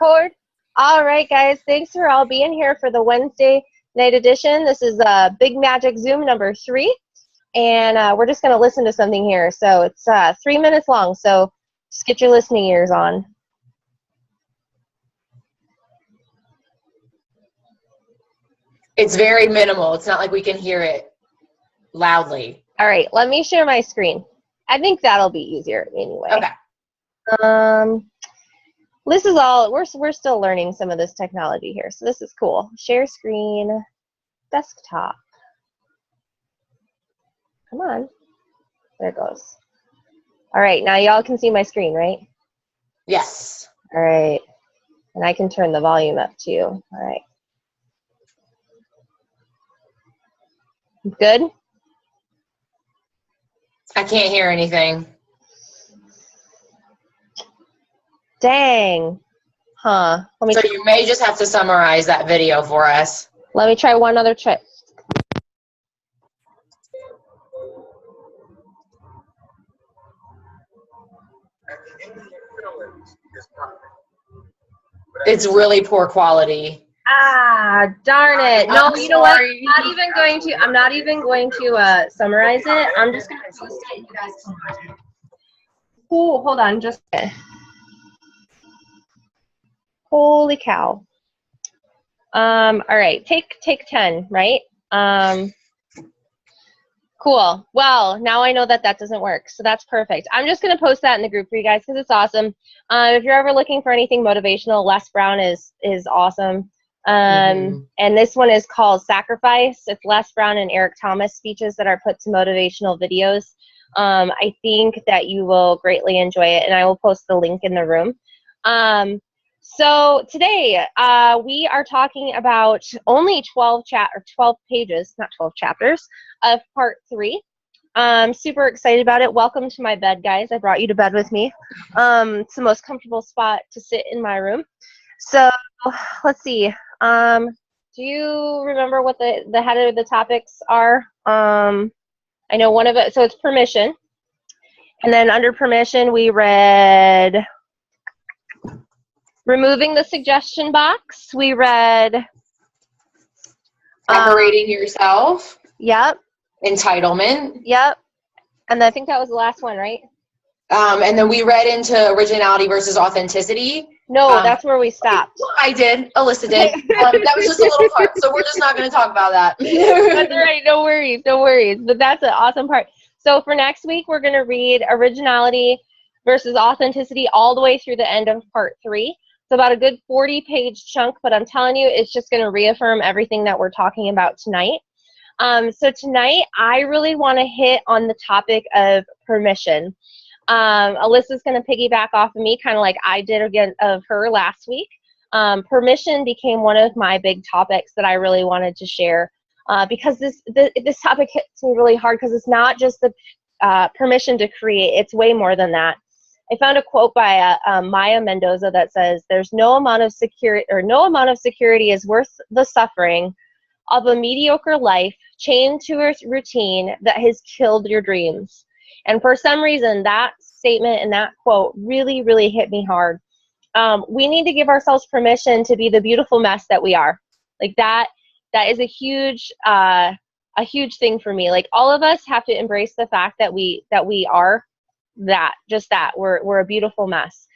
record. All right, guys. Thanks for all being here for the Wednesday night edition. This is Big Magic Zoom number 3, and we're just going to listen to something here. So it's 3 minutes long, so just get your listening ears on. It's very minimal. It's not like we can hear it loudly. All right, let me share my screen. I think that'll be easier anyway. Okay. This is all, we're still learning some of this technology here, so this is cool. Share screen, desktop. Come on. There it goes. All right, now y'all can see my screen, right? Yes. All right. And I can turn the volume up too. All right. Good? I can't hear anything. Dang. Huh. So you may just have to summarize that video for us. Let me try one other trick. It's really poor quality. Ah, darn it. No, you know what? I'm not even going to summarize it. I'm just going to post it and you guys can watch it. Oh, hold on. Just holy cow. All right. Take 10, right? Cool. Well, now I know that doesn't work, so that's perfect. I'm just going to post that in the group for you guys because it's awesome. If you're ever looking for anything motivational, Les Brown is awesome. And this one is called Sacrifice. It's Les Brown and Eric Thomas speeches that are put to motivational videos. I think that you will greatly enjoy it, and I will post the link in the room. So today we are talking about only 12 pages, not 12 chapters, of part 3. I'm super excited about it. Welcome to my bed, guys. I brought you to bed with me. It's the most comfortable spot to sit in my room. So let's see. Do you remember what the head of the topics are? I know one of it. So it's permission. And then under permission, we read removing the suggestion box. We read separating yourself. Yep. Entitlement. Yep. And I think that was the last one, right? And then we read into originality versus authenticity. No, that's where we stopped. I did. Alyssa did. That was just a little part, so we're just not going to talk about that. That's all right. No worries. No worries. But that's an awesome part. So for next week, we're going to read originality versus authenticity all the way through the end of part 3. It's about a good 40-page chunk, but I'm telling you, it's just going to reaffirm everything that we're talking about tonight. So tonight, I really want to hit on the topic of permission. Alyssa's going to piggyback off of me, kind of like I did again of her last week. Permission became one of my big topics that I really wanted to share because this topic hits me really hard because it's not just the permission to create. It's way more than that. I found a quote by Maya Mendoza that says, "There's no amount of security is worth the suffering of a mediocre life chained to a routine that has killed your dreams." And for some reason, that statement and that quote really, really hit me hard. We need to give ourselves permission to be the beautiful mess that we are. Like that is a huge thing for me. Like all of us have to embrace the fact that we are that. We're a beautiful mess.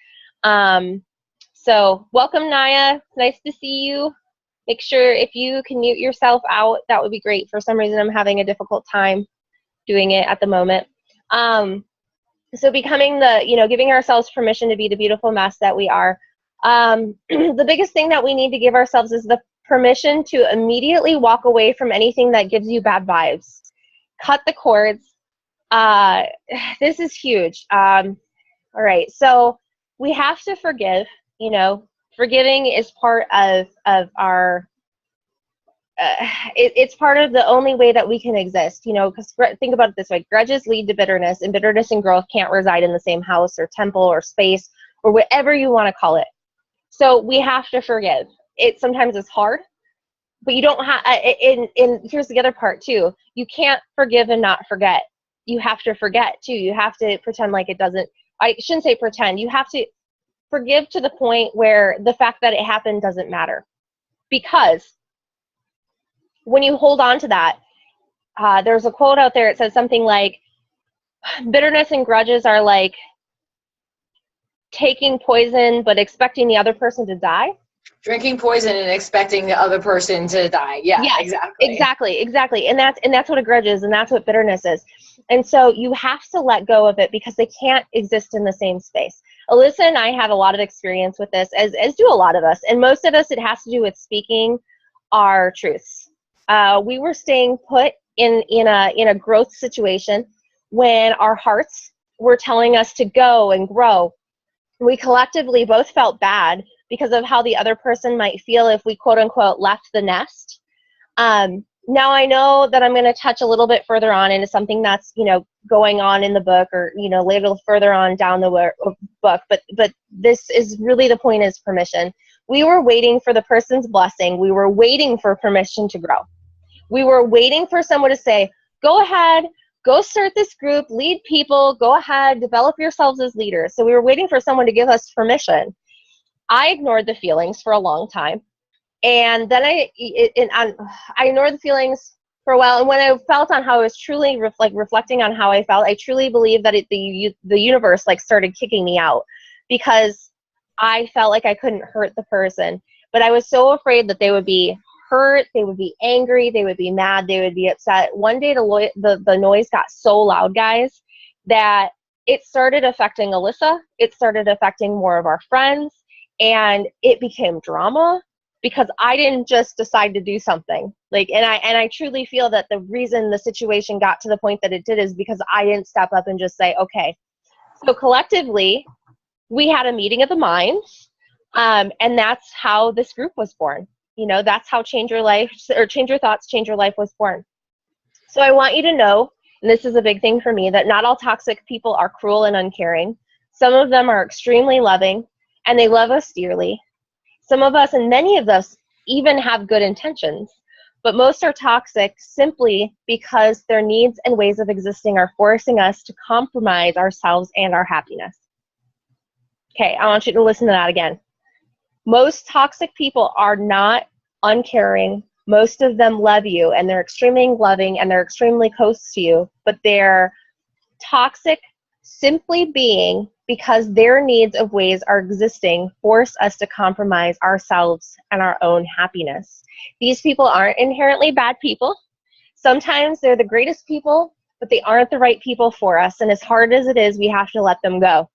So welcome, Naya. Nice to see you. Make sure if you can mute yourself out, that would be great. For some reason, I'm having a difficult time doing it at the moment. So becoming giving ourselves permission to be the beautiful mess that we are. The biggest thing that we need to give ourselves is the permission to immediately walk away from anything that gives you bad vibes. Cut the cords. This is huge. All right. So we have to forgive, forgiving is part of our, it's part of the only way that we can exist, because think about it this way: grudges lead to bitterness, and bitterness and growth can't reside in the same house or temple or space or whatever you want to call it. So we have to forgive. It sometimes is hard, but you don't have, and here's the other part too. You can't forgive and not forget. You have to forget too. You have to pretend like it doesn't, I shouldn't say pretend. You have to forgive to the point where the fact that it happened doesn't matter. Because when you hold on to that, there's a quote out there. It says something like, bitterness and grudges are like taking poison but expecting the other person to die. Drinking poison and expecting the other person to die. Yeah, exactly. And that's what a grudge is, and that's what bitterness is. And so you have to let go of it because they can't exist in the same space. Alyssa and I have a lot of experience with this, as do a lot of us. And most of us, it has to do with speaking our truths. We were staying put in a growth situation when our hearts were telling us to go and grow. We collectively both felt bad because of how the other person might feel if we quote unquote left the nest. Now I know that I'm going to touch a little bit further on into something that's, going on in the book, or, later further on down the book, but this is really, the point is permission. We were waiting for the person's blessing. We were waiting for permission to grow. We were waiting for someone to say, go ahead, go start this group, lead people, go ahead, develop yourselves as leaders. So we were waiting for someone to give us permission. I ignored the feelings for a long time. And then I ignored the feelings for a while. And when I felt on how I was truly reflecting on how I felt, I truly believe that the universe started kicking me out, because I felt like I couldn't hurt the person. But I was so afraid that they would be hurt, they would be angry, they would be mad, they would be upset. One day the noise got so loud, guys, that it started affecting Alyssa. It started affecting more of our friends, and it became drama because I didn't just decide to do something. And I truly feel that the reason the situation got to the point that it did is because I didn't step up and just say, okay. So collectively, we had a meeting of the minds, and that's how this group was born. That's how Change Your Life, or Change Your Thoughts, Change Your Life was born. So I want you to know, and this is a big thing for me, that not all toxic people are cruel and uncaring. Some of them are extremely loving, and they love us dearly. Some of us, and many of us, even have good intentions, but most are toxic simply because their needs and ways of existing are forcing us to compromise ourselves and our happiness. Okay, I want you to listen to that again. Most toxic people are not uncaring. Most of them love you, and they're extremely loving, and they're extremely close to you, but they're toxic simply being because their needs of ways are existing force us to compromise ourselves and our own happiness. These people aren't inherently bad people. Sometimes they're the greatest people, but they aren't the right people for us, and as hard as it is, we have to let them go.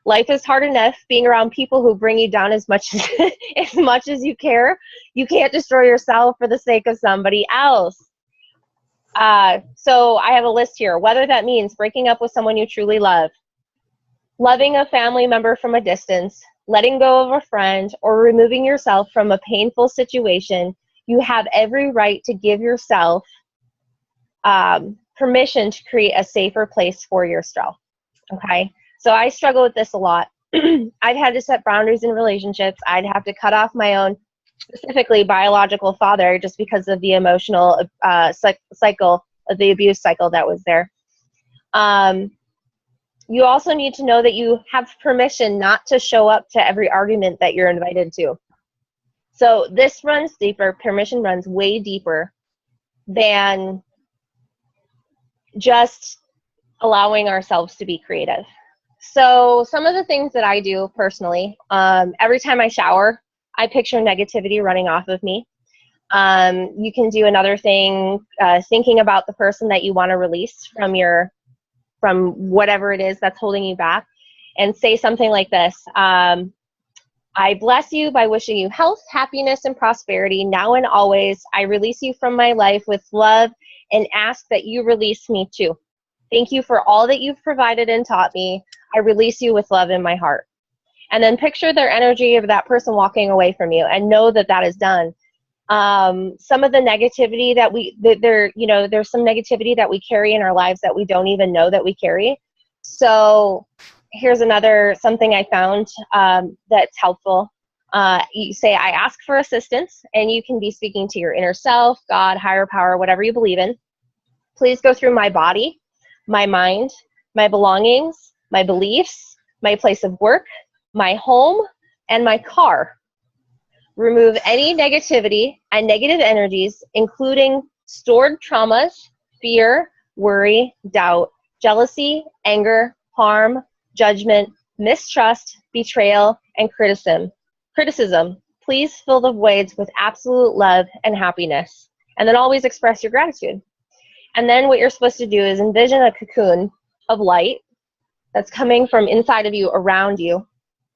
Life is hard enough being around people who bring you down as much as you care. You can't destroy yourself for the sake of somebody else. So I have a list here. Whether that means breaking up with someone you truly love, loving a family member from a distance, letting go of a friend, or removing yourself from a painful situation, you have every right to give yourself permission to create a safer place for yourself. Okay? So I struggle with this a lot. I've had to set boundaries in relationships. I'd have to cut off my own, specifically biological father, just because of the emotional cycle, of the abuse cycle that was there. You also need to know that you have permission not to show up to every argument that you're invited to. So this runs deeper. Permission runs way deeper than just allowing ourselves to be creative. So some of the things that I do personally, every time I shower, I picture negativity running off of me. You can do another thing, thinking about the person that you want to release from whatever it is that's holding you back, and say something like this. I bless you by wishing you health, happiness, and prosperity now and always. I release you from my life with love and ask that you release me too. Thank you for all that you've provided and taught me. I release you with love in my heart. And then picture their energy of that person walking away from you, and know that that is done. Some of the negativity there's some negativity that we carry in our lives that we don't even know that we carry. So here's something I found that's helpful. You say, I ask for assistance, and you can be speaking to your inner self, God, higher power, whatever you believe in. Please go through my body, my mind, my belongings, my beliefs, my place of work, my home, and my car. Remove any negativity and negative energies, including stored traumas, fear, worry, doubt, jealousy, anger, harm, judgment, mistrust, betrayal, and criticism. Please fill the voids with absolute love and happiness. And then always express your gratitude. And then what you're supposed to do is envision a cocoon of light that's coming from inside of you, around you,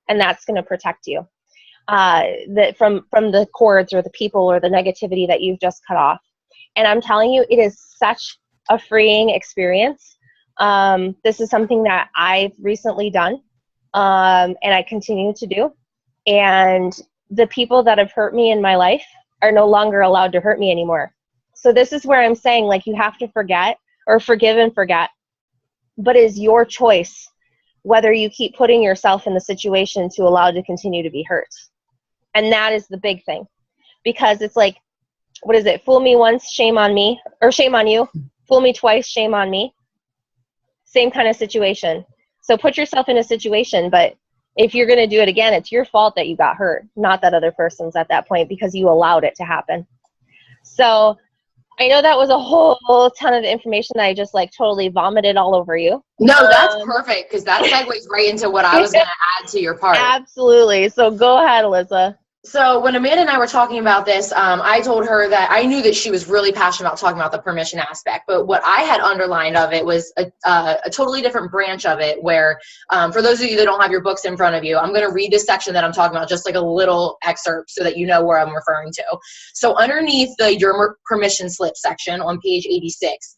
and that's going to protect you from the cords or the people or the negativity that you've just cut off. And I'm telling you, it is such a freeing experience. This is something that I've recently done, and I continue to do. And the people that have hurt me in my life are no longer allowed to hurt me anymore. So this is where I'm saying, like, you have to forget or forgive and forget, but it's your choice whether you keep putting yourself in the situation to allow to continue to be hurt. And that is the big thing, because it's like, what is it? Fool me once, shame on me, or shame on you. Fool me twice, shame on me. Same kind of situation. So put yourself in a situation, but if you're going to do it again, it's your fault that you got hurt, not that other person's at that point, because you allowed it to happen. So I know that was a whole ton of information that I just like totally vomited all over you. No, that's perfect, because that segues right into what I was going to add to your part. Absolutely. So go ahead, Alyssa. So when Amanda and I were talking about this, I told her that I knew that she was really passionate about talking about the permission aspect, but what I had underlined of it was a totally different branch of it where, for those of you that don't have your books in front of you, I'm going to read this section that I'm talking about, just like a little excerpt so that you know where I'm referring to. So underneath the Your Permission Slip section on page 86,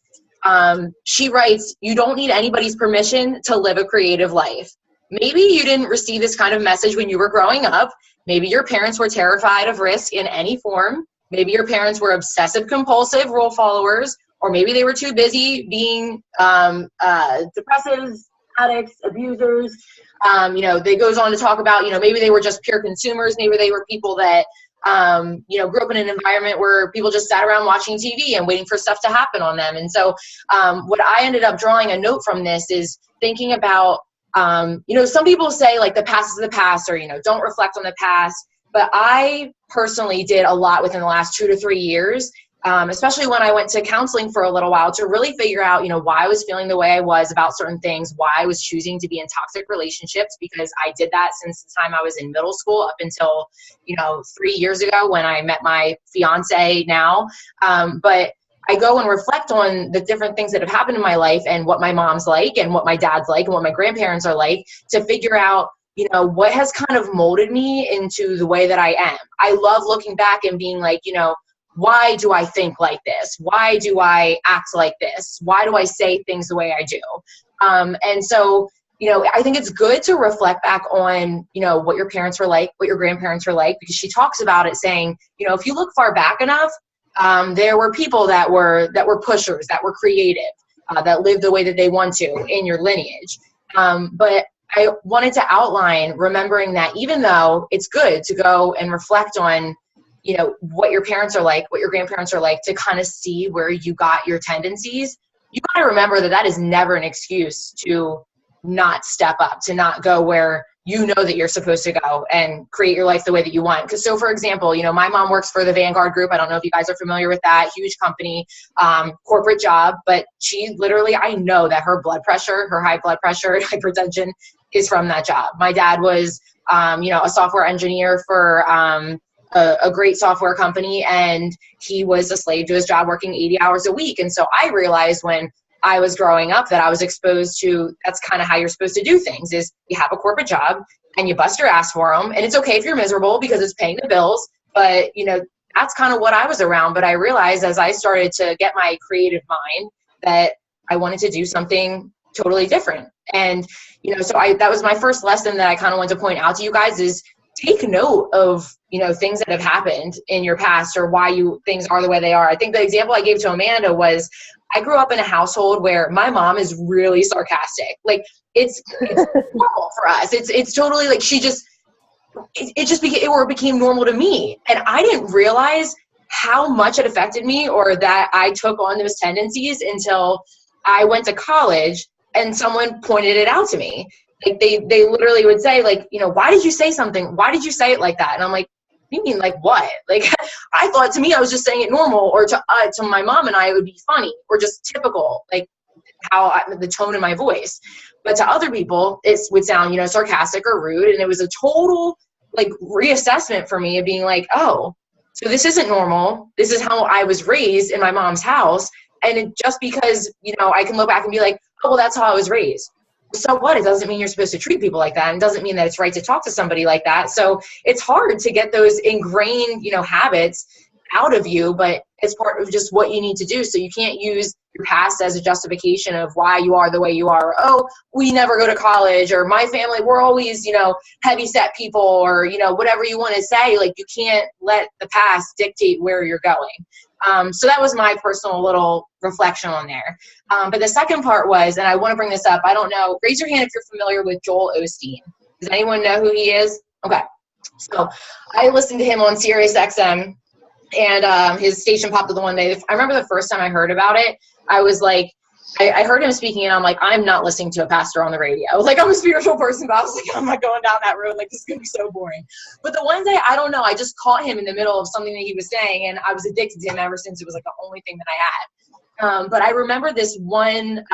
she writes, "You don't need anybody's permission to live a creative life. Maybe you didn't receive this kind of message when you were growing up. Maybe your parents were terrified of risk in any form. Maybe your parents were obsessive compulsive rule followers, or maybe they were too busy being depressives, addicts, abusers." They goes on to talk about, maybe they were just pure consumers. Maybe they were people that, grew up in an environment where people just sat around watching TV and waiting for stuff to happen on them. And so what I ended up drawing a note from this is thinking about, some people say like the past is the past, or, don't reflect on the past. But I personally did a lot within the last 2 to 3 years, especially when I went to counseling for a little while to really figure out, why I was feeling the way I was about certain things, why I was choosing to be in toxic relationships, because I did that since the time I was in middle school up until, 3 years ago when I met my fiance now. But I go and reflect on the different things that have happened in my life and what my mom's like and what my dad's like and what my grandparents are like, to figure out, what has kind of molded me into the way that I am. I love looking back and being like, why do I think like this? Why do I act like this? Why do I say things the way I do? And so, I think it's good to reflect back on, what your parents were like, what your grandparents were like, because she talks about it saying, if you look far back enough, there were people that were pushers, that were creative, that lived the way that they want to in your lineage. But I wanted to outline remembering that even though it's good to go and reflect on, what your parents are like, what your grandparents are like, to kind of see where you got your tendencies, you got to remember that is never an excuse to not step up, to not go where you know that you're supposed to go and create your life the way that you want. Because so, for example, my mom works for the Vanguard Group. I don't know if you guys are familiar with that huge company, corporate job, but she literally, I know that her blood pressure, her high blood pressure, hypertension is from that job. My dad was, a software engineer for a great software company, and he was a slave to his job, working 80 hours a week. And so I realized when I was growing up that I was exposed to, that's kind of how you're supposed to do things, is you have a corporate job and you bust your ass for them. And it's okay if you're miserable because it's paying the bills. But, that's kind of what I was around. But I realized as I started to get my creative mind that I wanted to do something totally different. And, so that was my first lesson that I kind of want to point out to you guys, is take note of, things that have happened in your past, or why things are the way they are. I think the example I gave to Amanda was, I grew up in a household where my mom is really sarcastic. Like it's normal for us. It's totally like, it became normal to me. And I didn't realize how much it affected me, or that I took on those tendencies, until I went to college and someone pointed it out to me. Like they literally would say like, you know, why did you say something? Why did you say it like that? And I'm like, you mean like what? Like, I thought to me, I was just saying it normal, or to my mom and I, it would be funny or just typical, like the tone in my voice. But to other people, it would sound, you know, sarcastic or rude. And it was a total like reassessment for me of being like, oh, so this isn't normal. This is how I was raised in my mom's house. And it, just because, you know, I can look back and be like, oh, well, that's how I was raised. So what? It doesn't mean you're supposed to treat people like that. And it doesn't mean that it's right to talk to somebody like that. So it's hard to get those ingrained, you know, habits out of you, but it's part of just what you need to do. So you can't use your past as a justification of why you are the way you are. Or, oh, we never go to college, or my family, we're always, you know, heavy set people, or, you know, whatever you want to say. Like, you can't let the past dictate where you're going. So that was my personal little reflection on there. But the second part was, and I want to bring this up, I don't know, raise your hand if you're familiar with Joel Osteen. Does anyone know who he is? Okay. So I listened to him on Sirius XM, and his station popped up the one day. I remember the first time I heard about it, I was like, I heard him speaking, and I'm like, I'm not listening to a pastor on the radio. Like, I'm a spiritual person, but I was like, I'm not going down that road. Like, this is going to be so boring. But the one day, I don't know, I just caught him in the middle of something that he was saying, and I was addicted to him ever since. It was like the only thing that I had. But I remember this one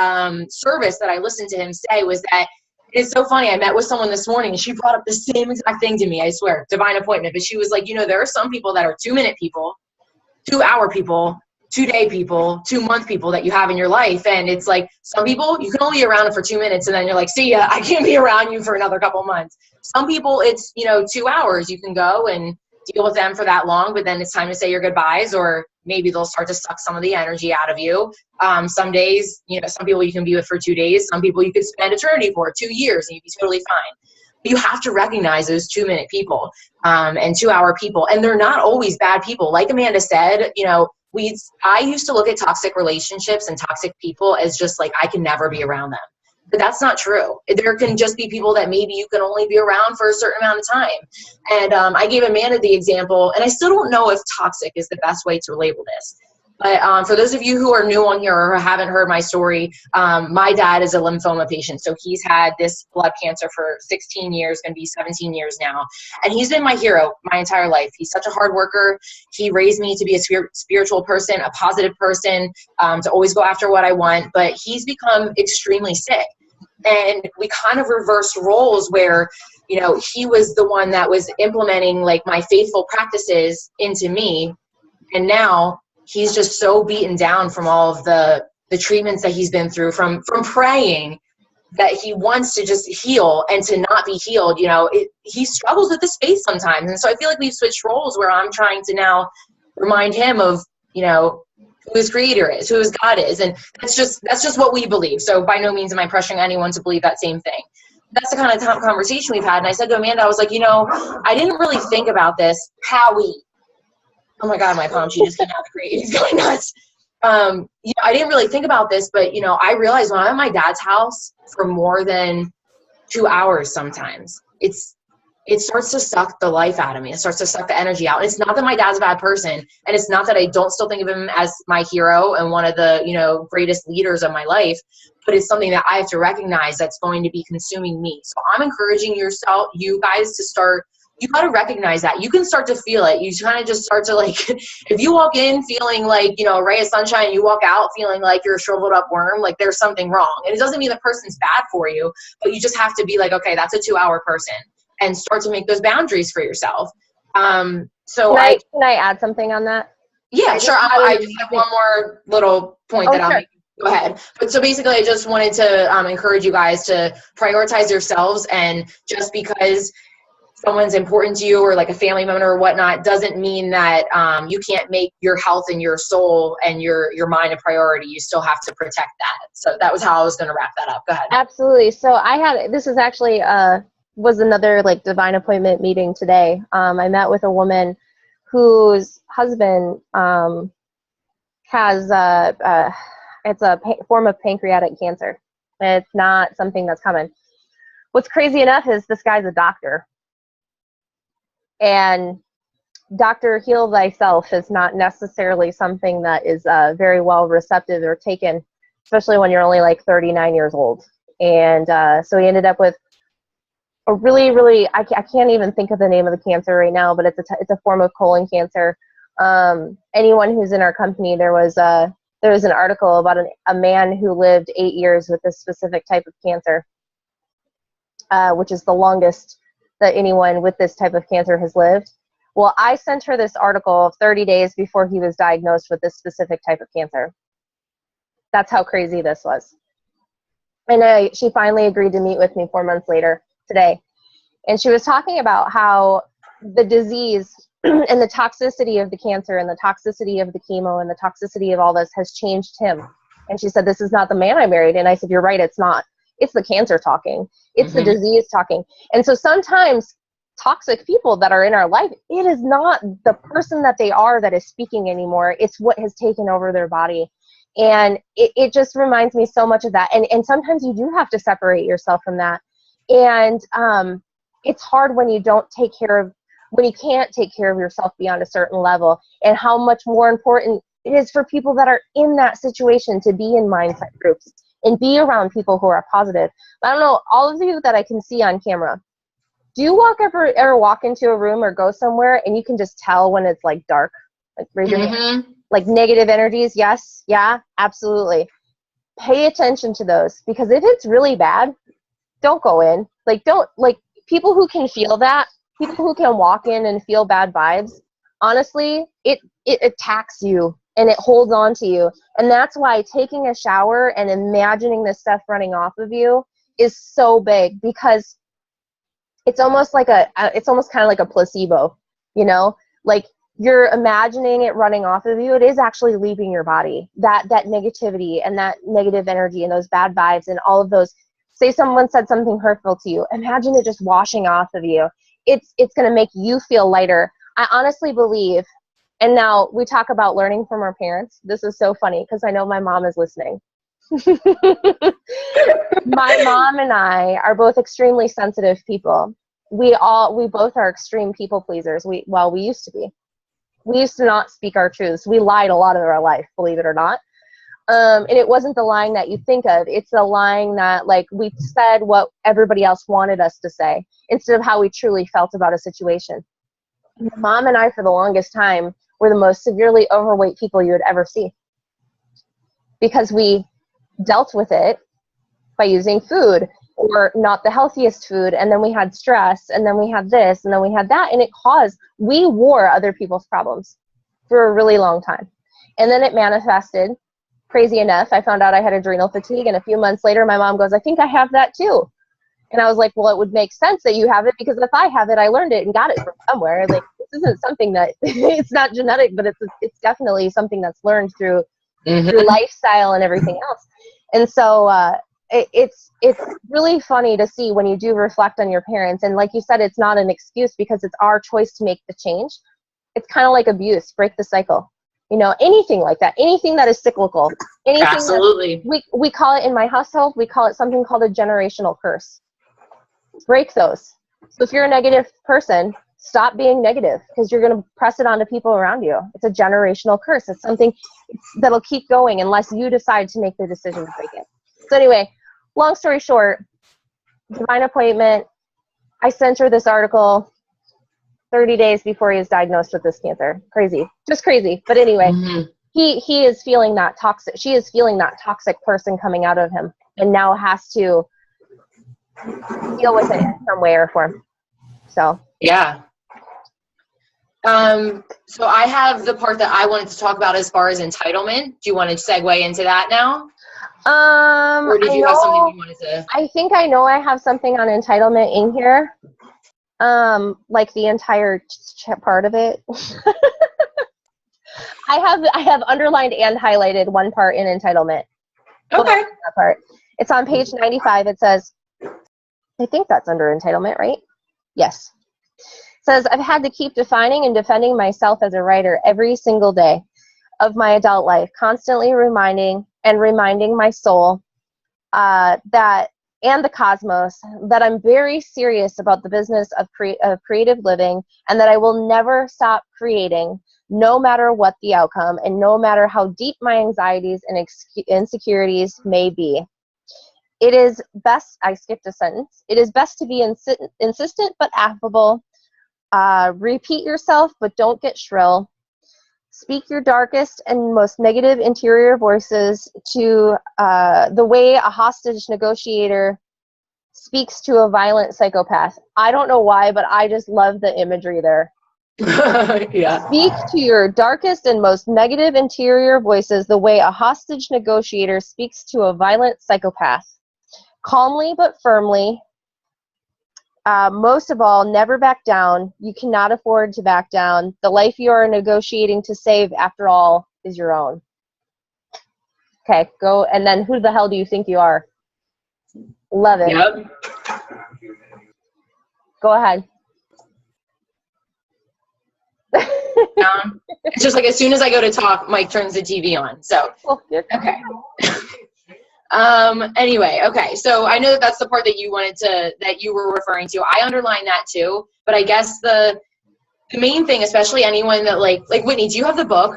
service that I listened to him say was that, it's so funny, I met with someone this morning, and she brought up the same exact thing to me, I swear, divine appointment. But she was like, you know, there are some people that are 2-minute people, 2-hour people, 2-day people, 2-month people that you have in your life. And it's like, some people, you can only be around them for 2 minutes, and then you're like, see ya, I can't be around you for another couple months. Some people, it's, you know, 2 hours. You can go and deal with them for that long, but then it's time to say your goodbyes, or maybe they'll start to suck some of the energy out of you. Some days, you know, some people you can be with for 2 days. Some people you could spend eternity for 2 years, and you'd be totally fine. But you have to recognize those 2-minute people and 2-hour people. And they're not always bad people. Like Amanda said, you know, I used to look at toxic relationships and toxic people as just like, I can never be around them. But that's not true. There can just be people that maybe you can only be around for a certain amount of time. And I gave Amanda the example, and I still don't know if toxic is the best way to label this. But for those of you who are new on here or haven't heard my story, my dad is a lymphoma patient. So he's had this blood cancer for 16 years, going to be 17 years now. And he's been my hero my entire life. He's such a hard worker. He raised me to be a spiritual person, a positive person, to always go after what I want. But he's become extremely sick. And we kind of reversed roles where, you know, he was the one that was implementing like my faithful practices into me. And now he's just so beaten down from all of the treatments that he's been through, from praying, that he wants to just heal and to not be healed. You know, he struggles with this faith sometimes. And so I feel like we've switched roles where I'm trying to now remind him of, you know, who his creator is, who his God is. And that's just what we believe. So by no means am I pressuring anyone to believe that same thing. That's the kind of conversation we've had. And I said to Amanda, I was like, you know, I didn't really think about this, Howie. Oh my God, my palm, she just came out crazy. He's going nuts. You know, I didn't really think about this, but, you know, I realized when I'm at my dad's house for more than 2 hours sometimes, it starts to suck the life out of me. It starts to suck the energy out. And it's not that my dad's a bad person, and it's not that I don't still think of him as my hero and one of the, you know, greatest leaders of my life, but it's something that I have to recognize that's going to be consuming me. So I'm encouraging you guys to start. You got to recognize that. You can start to feel it. You kind of just start to, like, if you walk in feeling like, you know, a ray of sunshine, and you walk out feeling like you're a shriveled up worm, like there's something wrong. And it doesn't mean the person's bad for you, but you just have to be like, okay, that's a 2-hour person, and start to make those boundaries for yourself. So can I add something on that? Yeah, sure. I just have one more little point that I'll make. Go ahead. But so basically, I just wanted to encourage you guys to prioritize yourselves, and just because someone's important to you or like a family member or whatnot doesn't mean that you can't make your health and your soul and your mind a priority. You still have to protect that. So that was how I was going to wrap that up. Go ahead. Absolutely. So this is actually was another like divine appointment meeting today. I met with a woman whose husband has it's a form of pancreatic cancer. It's not something that's common. What's crazy enough is this guy's a doctor. And Dr. Heal Thyself is not necessarily something that is very well receptive or taken, especially when you're only like 39 years old. And so he ended up with a really, really, I can't even think of the name of the cancer right now, but it's a form of colon cancer. Anyone who's in our company, there was an article about a man who lived 8 years with this specific type of cancer, which is the longest that anyone with this type of cancer has lived. Well, I sent her this article 30 days before he was diagnosed with this specific type of cancer. That's how crazy this was. And she finally agreed to meet with me 4 months later today. And she was talking about how the disease and the toxicity of the cancer and the toxicity of the chemo and the toxicity of all this has changed him. And she said, this is not the man I married. And I said, you're right, it's not. It's the cancer talking. It's the disease talking. And so sometimes toxic people that are in our life, it is not the person that they are that is speaking anymore. It's what has taken over their body. And it just reminds me so much of that. And sometimes you do have to separate yourself from that. And it's hard when you can't take care of yourself beyond a certain level, and how much more important it is for people that are in that situation to be in mindset groups and be around people who are positive. I don't know, all of you that I can see on camera, do you ever walk into a room or go somewhere and you can just tell when it's like dark? Like raise your hand. Like negative energies? Yes. Yeah, absolutely. Pay attention to those, because if it's really bad, don't go in. People who can feel that, people who can walk in and feel bad vibes, honestly, it attacks you and it holds on to you. And that's why taking a shower and imagining this stuff running off of you is so big, because it's almost kind of like a placebo, like you're imagining it running off of you. It is actually leaving your body, that negativity and that negative energy and those bad vibes and all of those. Say someone said something hurtful to you, imagine it just washing off of you. It's going to make you feel lighter. I honestly believe, and now we talk about learning from our parents. This is so funny because I know my mom is listening. My mom and I are both extremely sensitive people. We both are extreme people pleasers. We used to be. We used to not speak our truths. We lied a lot of our life, believe it or not. And it wasn't the lying that you think of. It's the lying that, like, we said what everybody else wanted us to say instead of how we truly felt about a situation. My mom and I, for the longest time, were the most severely overweight people you would ever see, because we dealt with it by using food, or not the healthiest food, and then we had stress, and then we had this, and then we had that, and we wore other people's problems for a really long time. And then it manifested. Crazy enough, I found out I had adrenal fatigue, and a few months later, my mom goes, I think I have that too. And I was like, well, it would make sense that you have it, because if I have it, I learned it and got it from somewhere. Like, this isn't something that, it's not genetic, but it's definitely something that's learned through lifestyle and everything else. And so it's really funny to see when you do reflect on your parents. And like you said, it's not an excuse, because it's our choice to make the change. It's kind of like abuse, break the cycle. Anything like that, anything that is cyclical, anything. Absolutely. We call it, in my household, we call it something called a generational curse. Break those. So if you're a negative person, stop being negative, because you're going to press it onto people around you. It's a generational curse. It's something that'll keep going unless you decide to make the decision to break it. So anyway, long story short, divine appointment. I sent her this article 30 days before he was diagnosed with this cancer. Crazy. Just crazy. But anyway, he is feeling that toxic. She is feeling that toxic person coming out of him, and now has to deal with it in some way or form. So. Yeah. So I have the part that I wanted to talk about as far as entitlement. Do you want to segue into that now? Or did you have something you wanted to? I think I know I have something on entitlement in here. Like the entire part of it. I have underlined and highlighted one part in entitlement. Okay. That part. It's on page 95. It says, I think that's under entitlement, right? Yes. It says, I've had to keep defining and defending myself as a writer every single day of my adult life, constantly reminding my soul that, and the cosmos, that I'm very serious about the business of creative living, and that I will never stop creating, no matter what the outcome, and no matter how deep my anxieties and insecurities may be. It is best, I skipped a sentence. It is best to be insistent but affable. Repeat yourself, but don't get shrill. Speak your darkest and most negative interior voices to the way a hostage negotiator speaks to a violent psychopath. I don't know why, but I just love the imagery there. Yeah. Speak to your darkest and most negative interior voices the way a hostage negotiator speaks to a violent psychopath. Calmly but firmly. Most of all, never back down. You cannot afford to back down. The life you are negotiating to save, after all, is your own. Okay, go. And then who the hell do you think you are? Love it. Yep. Go ahead. It's just like as soon as I go to talk, Mike turns the TV on. So, okay. Anyway, okay. So I know that that's the part that you were referring to. I underlined that too, but I guess the main thing, especially anyone that like Whitney, do you have the book?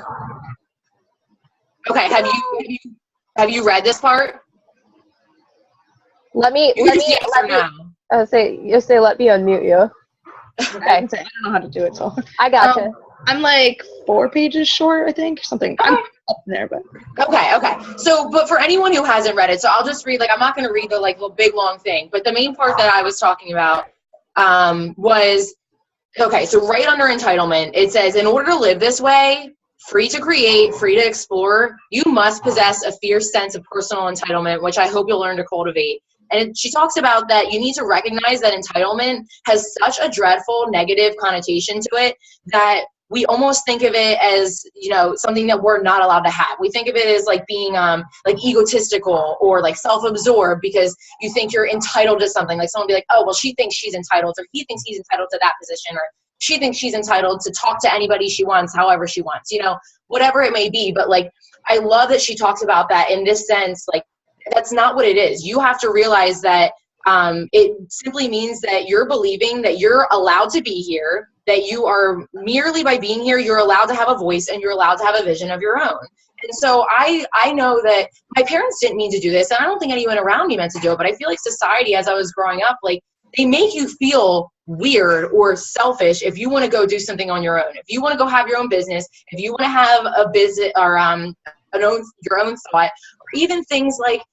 Okay. Have you read this part? Let me say let me unmute you. Okay. I don't know how to do it, so I gotcha. I'm like 4 pages short, I think, or something. I'm up there, but okay. So, but for anyone who hasn't read it, so I'll just read. Like, I'm not going to read the big long thing, but the main part that I was talking about was okay. So right under entitlement, it says, in order to live this way, free to create, free to explore, you must possess a fierce sense of personal entitlement, which I hope you'll learn to cultivate. And she talks about that you need to recognize that entitlement has such a dreadful negative connotation to it that we almost think of it as, something that we're not allowed to have. We think of it as like being like egotistical or like self-absorbed because you think you're entitled to something. Like someone be like, oh, well, she thinks she's entitled, or he thinks he's entitled to that position, or she thinks she's entitled to talk to anybody she wants, however she wants, whatever it may be. But like, I love that she talks about that in this sense, like, that's not what it is. You have to realize that it simply means that you're believing that you're allowed to be here, that you are merely by being here, you're allowed to have a voice and you're allowed to have a vision of your own. And so I know that my parents didn't mean to do this, and I don't think anyone around me meant to do it, but I feel like society, as I was growing up, like they make you feel weird or selfish if you want to go do something on your own. If you want to go have your own business, if you want to have a business or your own thought, or even things like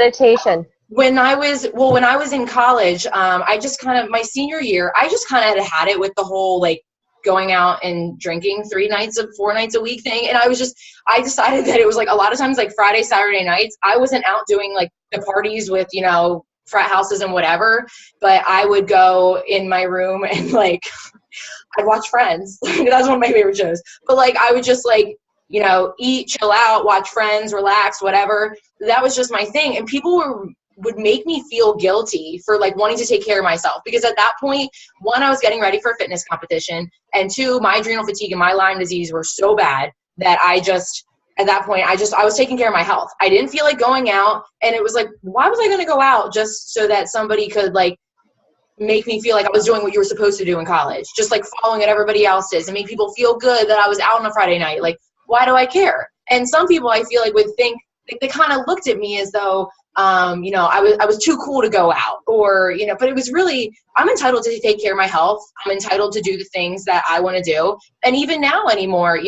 meditation. When I was in college, I just my senior year, I just kind of had it with the whole like going out and drinking 4 nights a week thing. And I decided that it was like a lot of times like Friday, Saturday nights, I wasn't out doing like the parties with, frat houses and whatever, but I would go in my room and like, I'd watch Friends. That's one of my favorite shows. But like, I would just like, eat, chill out, watch Friends, relax, whatever. That was just my thing. And people would make me feel guilty for like wanting to take care of myself, because at that point, 1, I was getting ready for a fitness competition, and 2, my adrenal fatigue and my Lyme disease were so bad that at that point, I was taking care of my health. I didn't feel like going out, and it was like, why was I going to go out just so that somebody could like make me feel like I was doing what you were supposed to do in college, just like following what everybody else did, and make people feel good that I was out on a Friday night. Like, why do I care? And some people I feel like would think, like, they kind of looked at me as though, I was too cool to go out, or, but it was really, I'm entitled to take care of my health. I'm entitled to do the things that I want to do. And even now anymore,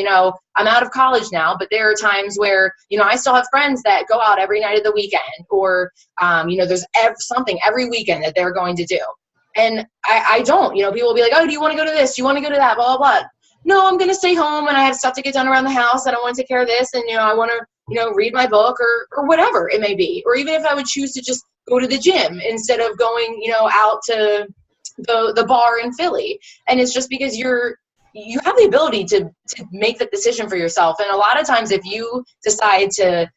I'm out of college now, but there are times where, I still have friends that go out every night of the weekend, or, there's something every weekend that they're going to do. And I don't, people will be like, oh, do you want to go to this? Do you want to go to that? Blah, blah, blah. No, I'm going to stay home, and I have stuff to get done around the house. I don't want to take care of this. And, I want to, read my book or whatever it may be. Or even if I would choose to just go to the gym instead of going, out to the bar in Philly. And it's just because you have the ability to make that decision for yourself. And a lot of times if you decide to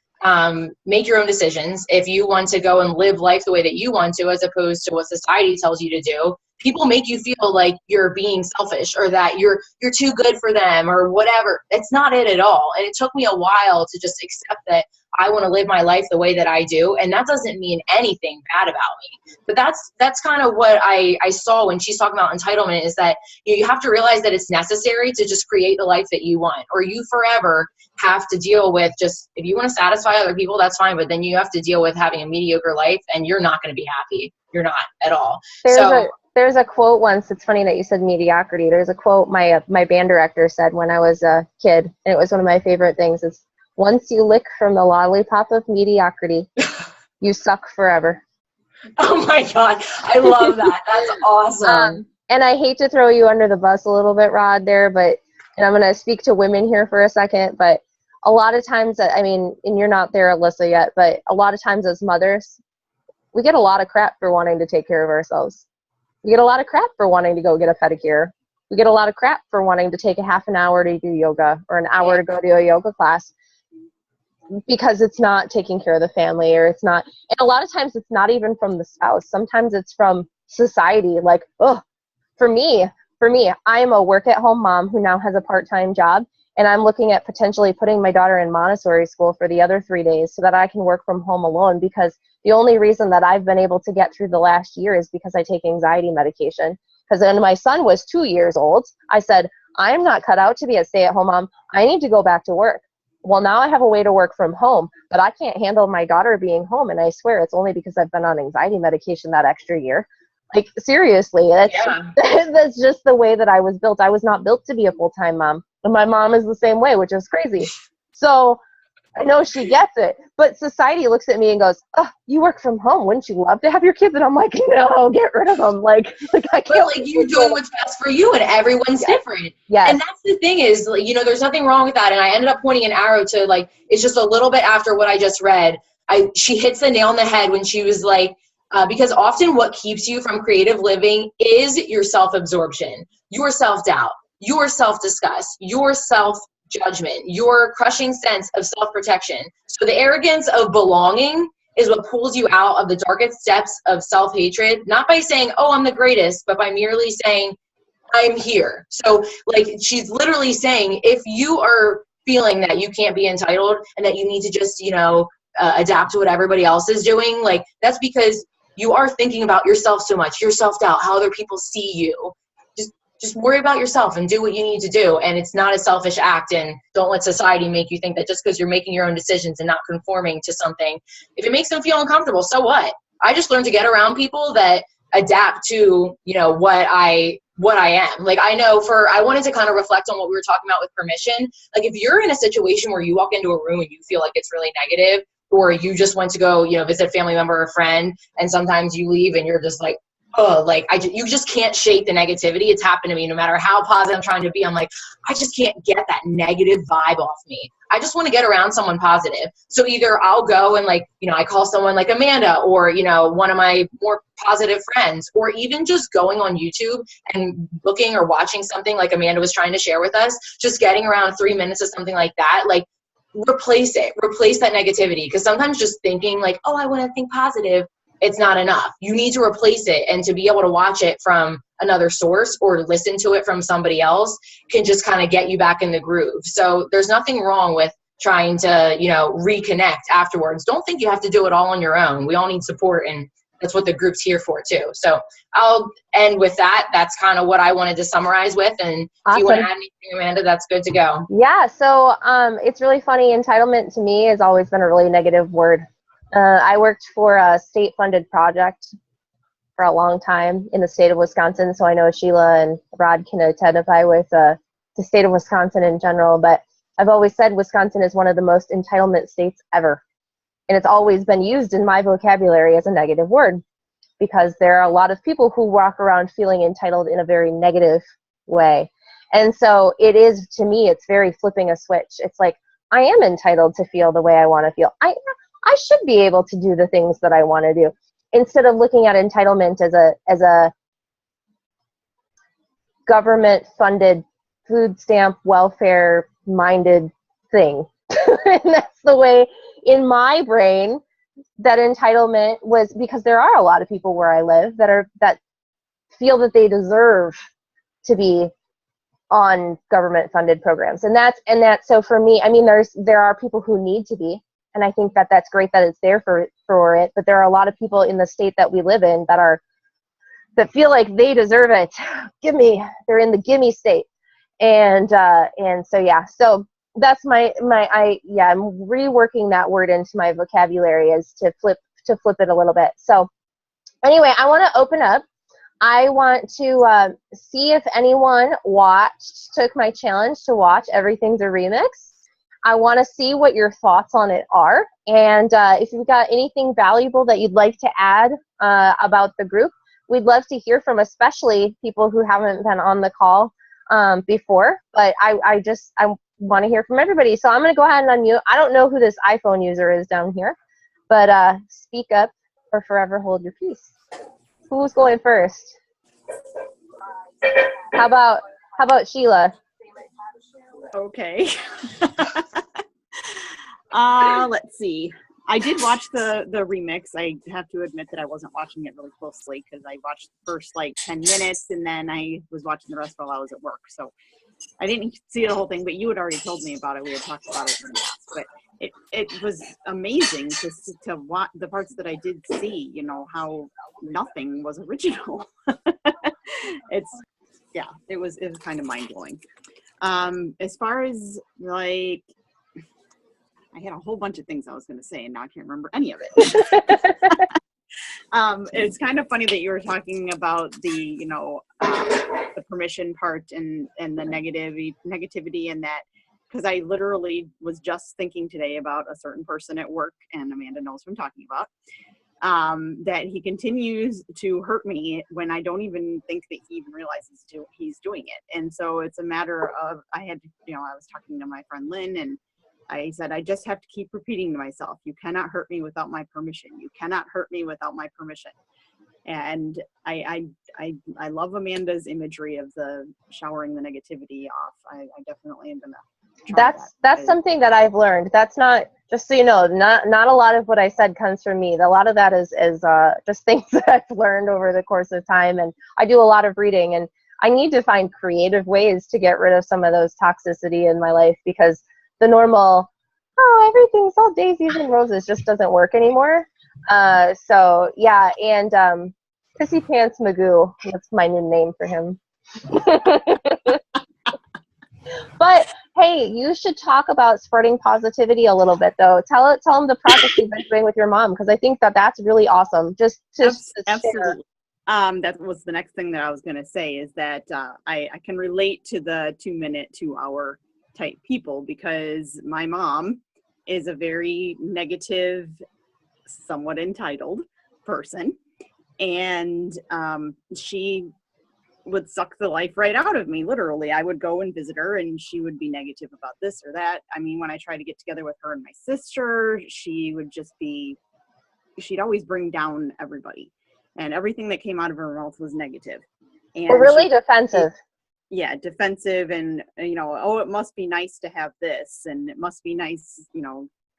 make your own decisions, if you want to go and live life the way that you want to, as opposed to what society tells you to do, people make you feel like you're being selfish, or that you're too good for them, or whatever. It's not it at all. And it took me a while to just accept that I want to live my life the way that I do. And that doesn't mean anything bad about me. But that's kind of what I saw when she's talking about entitlement, is that you have to realize that it's necessary to just create the life that you want, or you forever have to deal with just, if you want to satisfy other people, that's fine. But then you have to deal with having a mediocre life, and you're not going to be happy. You're not at all. There's a quote once. It's funny that you said mediocrity. There's a quote my band director said when I was a kid, and it was one of my favorite things. Is, once you lick from the lollipop of mediocrity, you suck forever. Oh my God, I love that. That's awesome. And I hate to throw you under the bus a little bit, Rod, there, but, and I'm going to speak to women here for a second, but a lot of times, I mean, and you're not there, Alyssa, yet, but a lot of times as mothers, we get a lot of crap for wanting to take care of ourselves. We get a lot of crap for wanting to go get a pedicure. We get a lot of crap for wanting to take a half an hour to do yoga, or an hour to go to a yoga class, because it's not taking care of the family, or it's not, and a lot of times it's not even from the spouse. Sometimes it's from society. Like, oh, for me, I'm a work-at-home mom who now has a part-time job, and I'm looking at potentially putting my daughter in Montessori school for the other 3 days so that I can work from home alone, because the only reason that I've been able to get through the last year is because I take anxiety medication. Because when my son was 2 years old, I said, I'm not cut out to be a stay-at-home mom. I need to go back to work. Well, now I have a way to work from home, but I can't handle my daughter being home, and I swear it's only because I've been on anxiety medication that extra year. Like, seriously, that's just the way that I was built. I was not built to be a full-time mom, and my mom is the same way, which is crazy. So I know she gets it, but society looks at me and goes, oh, you work from home. Wouldn't you love to have your kids? And I'm like, no, get rid of them. Like I can't. But like, you're doing what's best for you, and everyone's different. Yeah. And that's the thing is, like, you know, there's nothing wrong with that. And I ended up pointing an arrow to, like, it's just a little bit after what I just read. She hits the nail on the head when she was like, because often what keeps you from creative living is your self-absorption, your self-doubt, your self-disgust, your self-judgment, your crushing sense of self-protection. So the arrogance of belonging is what pulls you out of the darkest depths of self-hatred, not by saying, oh, I'm the greatest, but by merely saying, I'm here. So, like, she's literally saying, if you are feeling that you can't be entitled and that you need to just, you know, adapt to what everybody else is doing, like, that's because you are thinking about yourself so much, your self-doubt, how other people see you. Just worry about yourself and do what you need to do. And it's not a selfish act. And don't let society make you think that just because you're making your own decisions and not conforming to something, if it makes them feel uncomfortable, so what? I just learned to get around people that adapt to, you know, what I am. Like, I know I wanted to kind of reflect on what we were talking about with permission. Like, if you're in a situation where you walk into a room and you feel like it's really negative, or you just went to go, you know, visit a family member or friend, and sometimes you leave and you're just like, oh, like, you just can't shake the negativity. It's happened to me. No matter how positive I'm trying to be, I'm like, I just can't get that negative vibe off me. I just want to get around someone positive. So either I'll go and, like, you know, I call someone like Amanda, or, you know, one of my more positive friends, or even just going on YouTube and looking or watching something like Amanda was trying to share with us, just getting around 3 minutes of something like that, like, replace that negativity. Because sometimes just thinking like, oh, I want to think positive, it's not enough. You need to replace it, and to be able to watch it from another source or listen to it from somebody else can just kind of get you back in the groove. So there's nothing wrong with trying to, you know, reconnect afterwards. Don't think you have to do it all on your own. We all need support, and that's what the group's here for too. So I'll end with that. That's kind of what I wanted to summarize with. And Awesome. If you want to add anything, Amanda, that's good to go. Yeah. So it's really funny. Entitlement to me has always been a really negative word. I worked for a state-funded project for a long time in the state of Wisconsin, so I know Sheila and Rod can identify with the state of Wisconsin in general, but I've always said Wisconsin is one of the most entitlement states ever, and it's always been used in my vocabulary as a negative word, because there are a lot of people who walk around feeling entitled in a very negative way. And so it is, to me, it's very flipping a switch. It's like, I am entitled to feel the way I want to feel. I should be able to do the things that I want to do, instead of looking at entitlement as a government-funded, food stamp, welfare-minded thing. And that's the way, in my brain, that entitlement was, because there are a lot of people where I live that feel that they deserve to be on government-funded programs, and that's so for me, I mean, there are people who need to be. and I think that that's great that it's there for it. But there are a lot of people in the state that we live in that feel like they deserve it. They're in the gimme state. And so, yeah, so that's I'm reworking that word into my vocabulary is to flip it a little bit. So anyway, I want to open up. I want to see if anyone took my challenge to watch Everything's a Remix. I want to see what your thoughts on it are. And if you've got anything valuable that you'd like to add about the group, we'd love to hear from especially people who haven't been on the call before. But I want to hear from everybody. So I'm going to go ahead and unmute. I don't know who this iPhone user is down here, but speak up or forever hold your peace. Who's going first? How about Sheila? Okay. Let's see. I did watch the remix. I have to admit that I wasn't watching it really closely because I watched the first like 10 minutes and then I was watching the rest while I was at work. So I didn't see the whole thing, but you had already told me about it. We had talked about it in the past, but it was amazing to watch the parts that I did see, you know, how nothing was original. It was kind of mind blowing. As far as like, I had a whole bunch of things I was going to say and now I can't remember any of it. It's kind of funny that you were talking about the, the permission part and the negativity and that, because I literally was just thinking today about a certain person at work, and Amanda knows what I'm talking about, that he continues to hurt me when I don't even think that he even realizes he's doing it. And so it's a matter of, I was talking to my friend Lynn, and I said, I just have to keep repeating to myself, you cannot hurt me without my permission. You cannot hurt me without my permission. And I love Amanda's imagery of the showering the negativity off. I definitely am gonna try that's something that I've learned. That's not, just so you know, not a lot of what I said comes from me. A lot of that is just things that I've learned over the course of time, and I do a lot of reading, and I need to find creative ways to get rid of some of those toxicity in my life, because the normal, everything's all daisies and roses just doesn't work anymore. So yeah, and Pissy Pants Magoo, that's my new name for him. But hey, you should talk about spreading positivity a little bit, though. Tell them the project you've been doing with your mom, because I think that's really awesome. Just absolutely. That was the next thing that I was going to say, is that I can relate to the 2-minute, 2-hour type people, because my mom is a very negative, somewhat entitled person, and she would suck the life right out of me. Literally, I would go and visit her and she would be negative about this or that. I mean, when I tried to get together with her and my sister, she'd always bring down everybody, and everything that came out of her mouth was negative. And really defensive. Yeah, defensive, and it must be nice to have this, and it must be nice,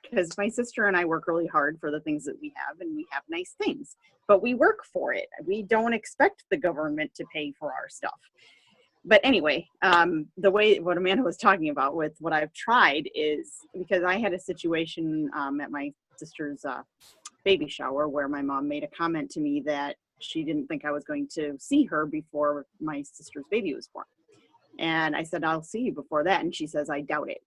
because my sister and I work really hard for the things that we have, and we have nice things, but we work for it. We don't expect the government to pay for our stuff. But anyway, what Amanda was talking about with what I've tried is, because I had a situation at my sister's baby shower where my mom made a comment to me that she didn't think I was going to see her before my sister's baby was born. And I said, I'll see you before that. And she says, I doubt it.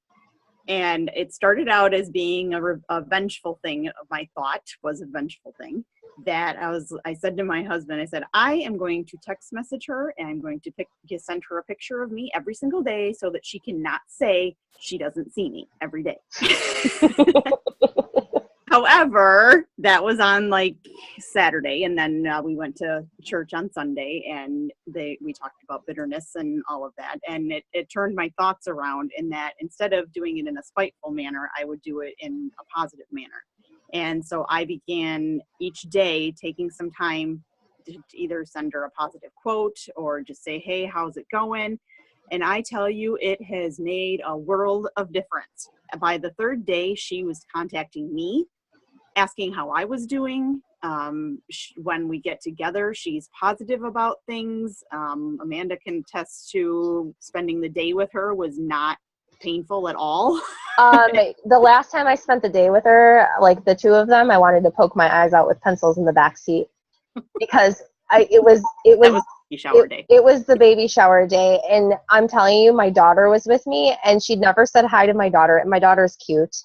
And it started out as being a vengeful thing. My thought was a vengeful thing, that I said to my husband, I said, I am going to text message her, and I'm going to send her a picture of me every single day so that she cannot say she doesn't see me every day. However, that was on like Saturday, and then we went to church on Sunday, and we talked about bitterness and all of that, and it turned my thoughts around, in that instead of doing it in a spiteful manner, I would do it in a positive manner. And so I began each day taking some time to either send her a positive quote or just say, hey, how's it going? And I tell you, it has made a world of difference. By the third day, she was contacting me, asking how I was doing. When we get together, she's positive about things. Amanda can attest to spending the day with her was not painful at all. The last time I spent the day with her, like the two of them, I wanted to poke my eyes out with pencils in the back seat because it was baby shower day. It was the baby shower day, and I'm telling you, my daughter was with me, and she'd never said hi to my daughter, and my daughter's cute,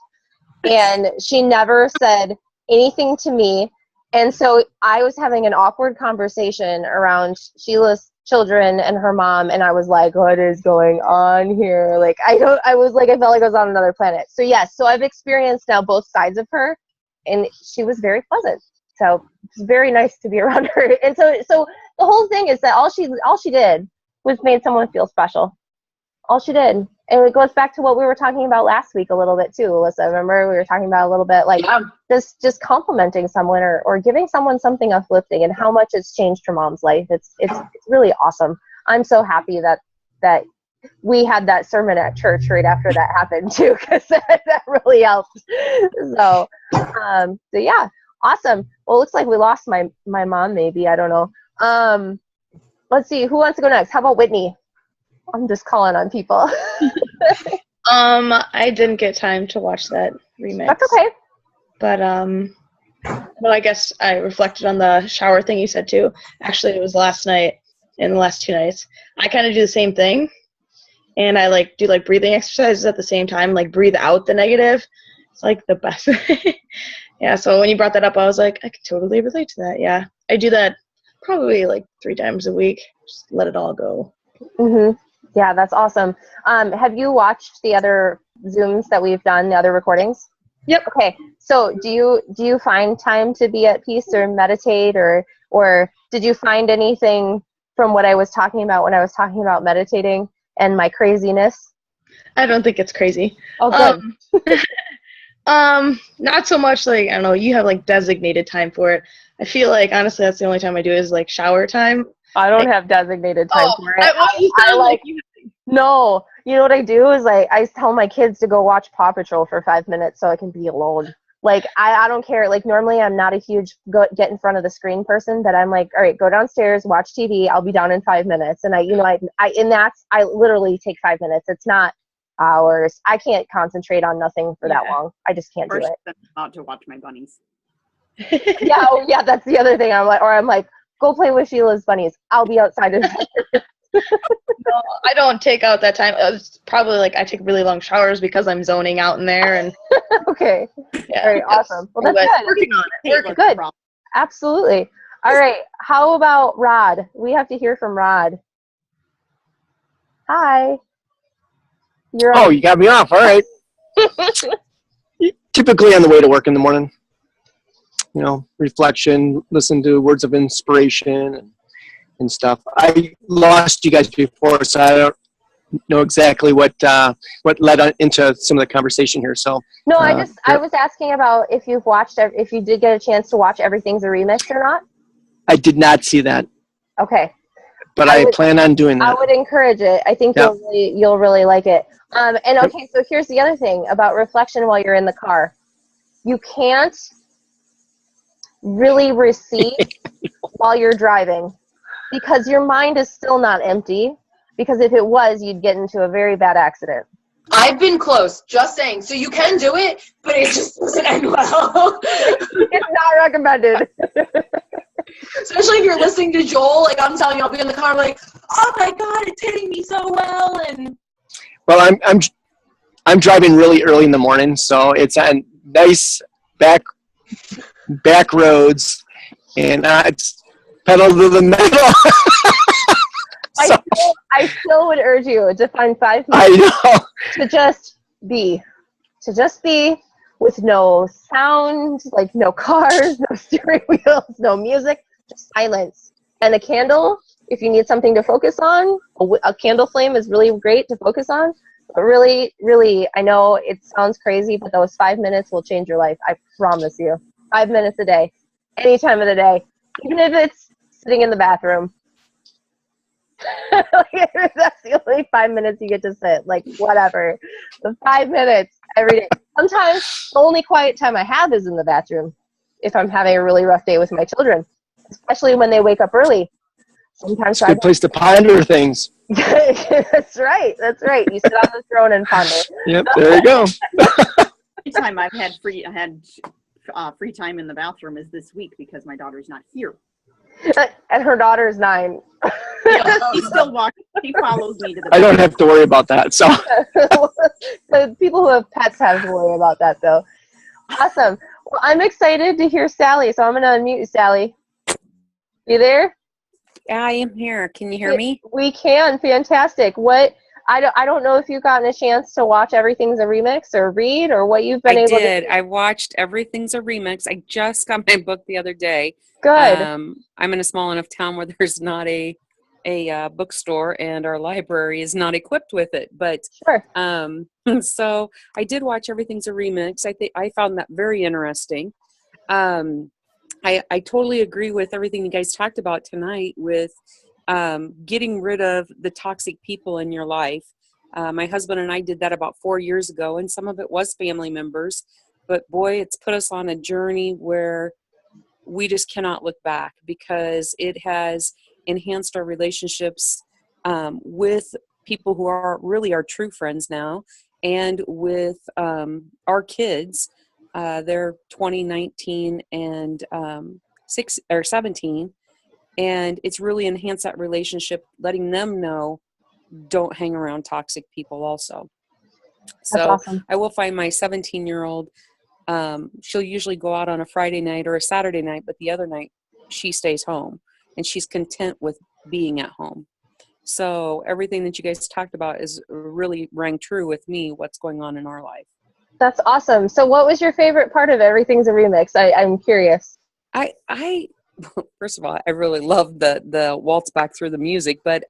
and she never said anything to me, and so I was having an awkward conversation around Sheila's children and her mom, and I was like, what is going on here? Like, I felt like I was on another planet. So yes, so I've experienced now both sides of her, and she was very pleasant. So it's very nice to be around her. And so the whole thing is that all she did was made someone feel special. All she did. And it goes back to what we were talking about last week a little bit too, Alyssa. Remember we were talking about a little bit like just complimenting someone or giving someone something uplifting and how much it's changed her mom's life. It's really awesome. I'm so happy that we had that sermon at church right after that happened too, because that really helped. So yeah, awesome. Well, it looks like we lost my mom. Maybe, I don't know. Let's see, who wants to go next? How about Whitney? I'm just calling on people. I didn't get time to watch that remix. That's okay. But well, I guess I reflected on the shower thing you said too. Actually, it was last night and the last 2 nights. I kind of do the same thing, and I do breathing exercises at the same time. Like breathe out the negative. It's like the best. Yeah. So when you brought that up, I was like, I could totally relate to that. Yeah, I do that probably 3 times a week. Just let it all go. Mhm. Yeah, that's awesome. Have you watched the other Zooms that we've done, the other recordings? Yep. Okay. So do you find time to be at peace or meditate or did you find anything from what I was talking about when I was talking about meditating and my craziness? I don't think it's crazy. Oh, good. Not so much I don't know, you have designated time for it. I feel like honestly that's the only time I do is shower time. I don't have designated time for it. I No, you know what I do is I tell my kids to go watch Paw Patrol for 5 minutes so I can be alone. I don't care. Normally I'm not a huge get in front of the screen person, but I'm all right, go downstairs, watch TV. I'll be down in 5 minutes. And I literally take 5 minutes. It's not hours. I can't concentrate on nothing for that long. I just can't do it. I'm about to watch my bunnies. Yeah, that's the other thing. I'm like, go play with Sheila's bunnies. I'll be outside. No, I don't take out that time. It's probably I take really long showers because I'm zoning out in there. And okay. Yeah, all right, awesome. Well, that's good. Working on it. Good. Absolutely. All right. How about Rod? We have to hear from Rod. Hi. You got me off. All right. Typically on the way to work in the morning, reflection, listen to words of inspiration and stuff. I lost you guys before, so I don't know exactly what led into some of the conversation here. So no, I was asking about if you did get a chance to watch Everything's a Remix or not. I did not see that. Okay. But I plan on doing that. I would encourage it. I think you'll really like it. And okay, so here's the other thing about reflection while you're in the car. You can't really receive while you're driving because your mind is still not empty, because if it was, you'd get into a very bad accident. I've been close, just saying. So you can do it, but it just doesn't end well. It's not recommended. Especially if you're listening to Joel, I'm telling you, I'll be in the car oh my God, it's hitting me so well. And well, I'm driving really early in the morning, so it's on nice back roads, and it's pedal to the metal. I still would urge you to find 5 minutes I know. to just be with no sound, no cars, no steering wheels, no music, just silence. And a candle, if you need something to focus on, a candle flame is really great to focus on. But really, really, I know it sounds crazy, but those 5 minutes will change your life. I promise you. 5 minutes a day, any time of the day, even if it's sitting in the bathroom. That's the only 5 minutes you get to sit. Whatever. The 5 minutes every day. Sometimes the only quiet time I have is in the bathroom if I'm having a really rough day with my children, especially when they wake up early. Sometimes it's a good place to ponder things. That's right. That's right. You sit on the throne and ponder. Yep, there you go. The time I've had free time in the bathroom is this week because my daughter's not here. And her daughter's 9. He still walks. He follows me to the. I don't have to worry about that. So The people who have pets have to worry about that, though. Awesome. Well, I'm excited to hear Sally, so I'm going to unmute you, Sally. You there? I am here. Can you hear me? We can. Fantastic. What? I don't know if you've gotten a chance to watch Everything's a Remix or read or what you've been I able did. to do. I watched Everything's a Remix. I just got my book the other day. Good. I'm in a small enough town where there's not a bookstore, and our library is not equipped with it. But Sure. so I did watch Everything's a Remix. I found that very interesting. I totally agree with everything you guys talked about tonight with getting rid of the toxic people in your life. My husband and I did that about 4 years ago, and some of it was family members. But boy, it's put us on a journey where we just cannot look back, because it has enhanced our relationships with people who are really our true friends now, and with our kids. They're 20, 19, and 6 or 17, and it's really enhanced that relationship, letting them know don't hang around toxic people also. That's So awesome. I will find my 17-year-old, she'll usually go out on a Friday night or a Saturday night, but the other night she stays home, and she's content with being at home. So everything that you guys talked about is really rang true with me, what's going on in our life. That's awesome. So what was your favorite part of Everything's a Remix? I'm curious. I first of all, I really love the waltz back through the music, but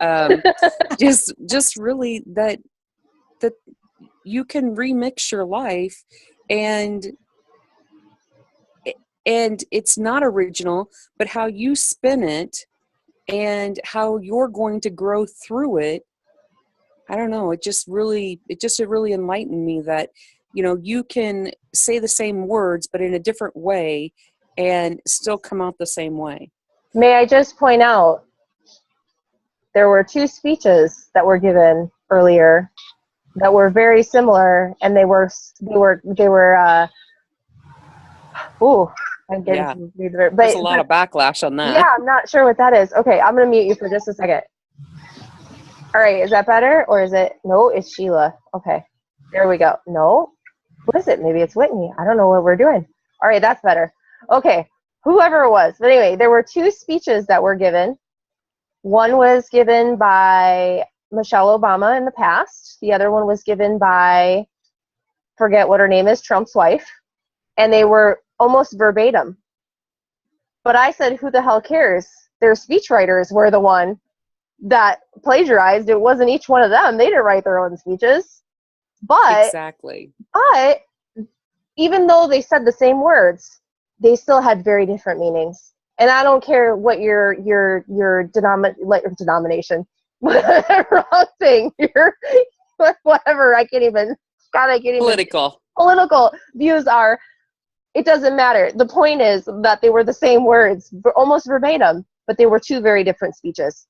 just really that you can remix your life, and it's not original, but how you spin it and how you're going to grow through it. I don't know. It just really enlightened me that, you can say the same words, but in a different way, and still come out the same way. May I just point out, there were 2 speeches that were given earlier that were very similar, and they were I'm getting Yeah. some food there, There's a lot of backlash on that. yeah, I'm not sure what that is. Okay, I'm gonna mute you for just a second. All right, is that better, or is it? No, it's Sheila. Okay, there we go. No, what is it? Maybe it's Whitney. I don't know what we're doing. All right, that's better. Okay, whoever it was. But anyway, there were 2 speeches that were given. One was given by Michelle Obama in the past. The other one was given by, forget what her name is, Trump's wife. And they were almost verbatim. But I said, who the hell cares? Their speechwriters were the one that plagiarized. It wasn't each one of them. They didn't write their own speeches. But Exactly. even though they said the same words, they still had very different meanings. And I don't care what your denomination, wrong thing, whatever. I can't even. Political views are. It doesn't matter. The point is that they were the same words, almost verbatim, but they were 2 very different speeches.